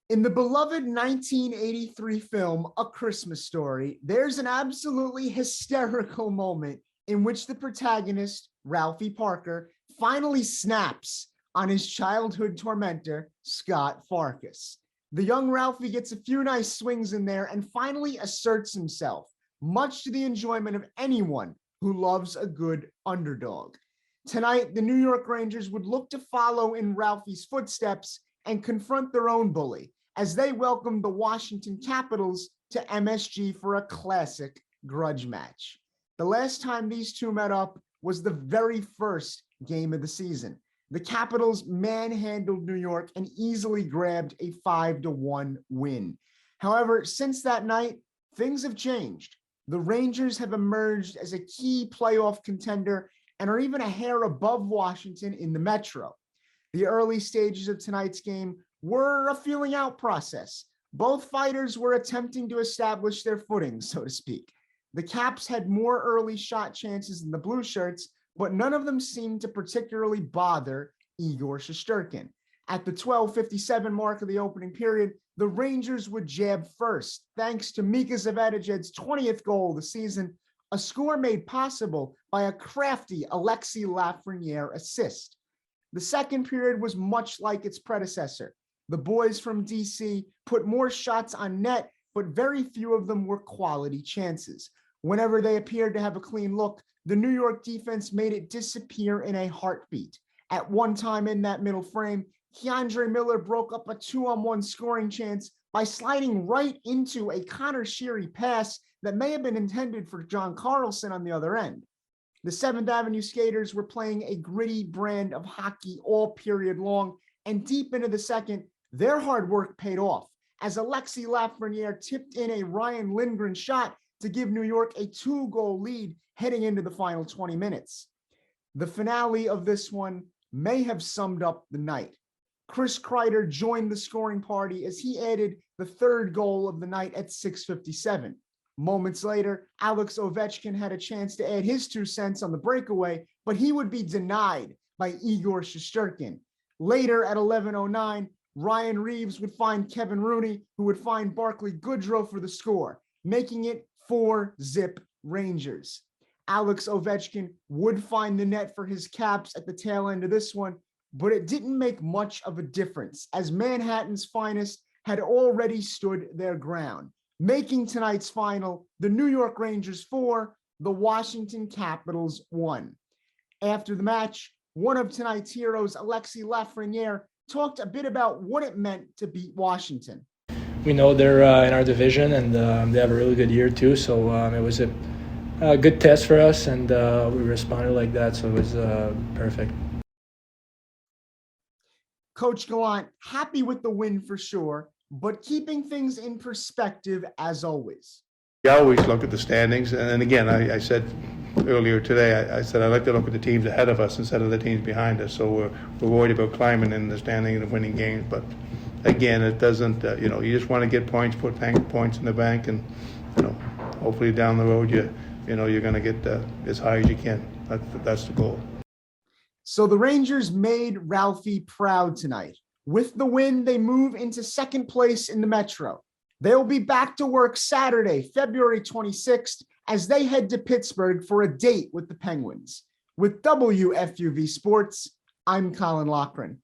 In the beloved 1983 film, A Christmas Story, there's an absolutely hysterical moment in which the protagonist, Ralphie Parker, finally snaps on his childhood tormentor, Scott Farkas. The young Ralphie gets a few nice swings in there and finally asserts himself, much to the enjoyment of anyone who loves a good underdog. Tonight, the New York Rangers would look to follow in Ralphie's footsteps and confront their own bully as they welcomed the Washington Capitals to MSG for a classic grudge match. The last time these two met up was the very first game of the season. The Capitals manhandled New York and easily grabbed a 5-1 win. However, since that night, things have changed. The Rangers have emerged as a key playoff contender and are even a hair above Washington in the Metro. The early stages of tonight's game were a feeling out process. Both fighters were attempting to establish their footing, so to speak. The Caps had more early shot chances than the Blue Shirts, but none of them seemed to particularly bother Igor Shesterkin. At the 12:57 mark of the opening period, the Rangers would jab first, thanks to Mika Zibanejad's 20th goal of the season, a score made possible by a crafty Alexis Lafreniere assist. The second period was much like its predecessor. The boys from DC put more shots on net, but very few of them were quality chances. Whenever they appeared to have a clean look, the New York defense made it disappear in a heartbeat. At one time in that middle frame, Keandre Miller broke up a 2-on-1 scoring chance by sliding right into a Connor Sheary pass that may have been intended for John Carlson on the other end. The 7th Avenue Skaters were playing a gritty brand of hockey all period long, and deep into the second, their hard work paid off as Alexis Lafreniere tipped in a Ryan Lindgren shot to give New York a 2-goal lead heading into the final 20 minutes. The finale of this one may have summed up the night. Chris Kreider joined the scoring party as he added the third goal of the night at 6:57. Moments later, Alex Ovechkin had a chance to add his 2 cents on the breakaway, but he would be denied by Igor Shesterkin. Later at 11:09, Ryan Reeves would find Kevin Rooney, who would find Barclay Goodrow for the score, making it 4-zip Rangers. Alex Ovechkin would find the net for his Caps at the tail end of this one, but it didn't make much of a difference as Manhattan's finest had already stood their ground, making tonight's final the New York Rangers 4, the Washington Capitals 1. After the match, one of tonight's heroes, Alexis Lafreniere, talked a bit about what it meant to beat Washington. We know they're in our division, and they have a really good year too, so it was a good test for us, and we responded like that, so it was perfect. Coach Gallant, happy with the win for sure, but keeping things in perspective as always. We always look at the standings, and again, I said earlier today, I said I like to look at the teams ahead of us instead of the teams behind us, so we're worried about climbing in the standing and winning games, but again, it doesn't, you just want to get points, put points in the bank, and, hopefully down the road, you're going to get as high as you can. That's the goal. So the Rangers made Ralphie proud tonight. With the win, they move into second place in the Metro. They'll be back to work Saturday, February 26th, as they head to Pittsburgh for a date with the Penguins. With WFUV Sports, I'm Colin Loughran.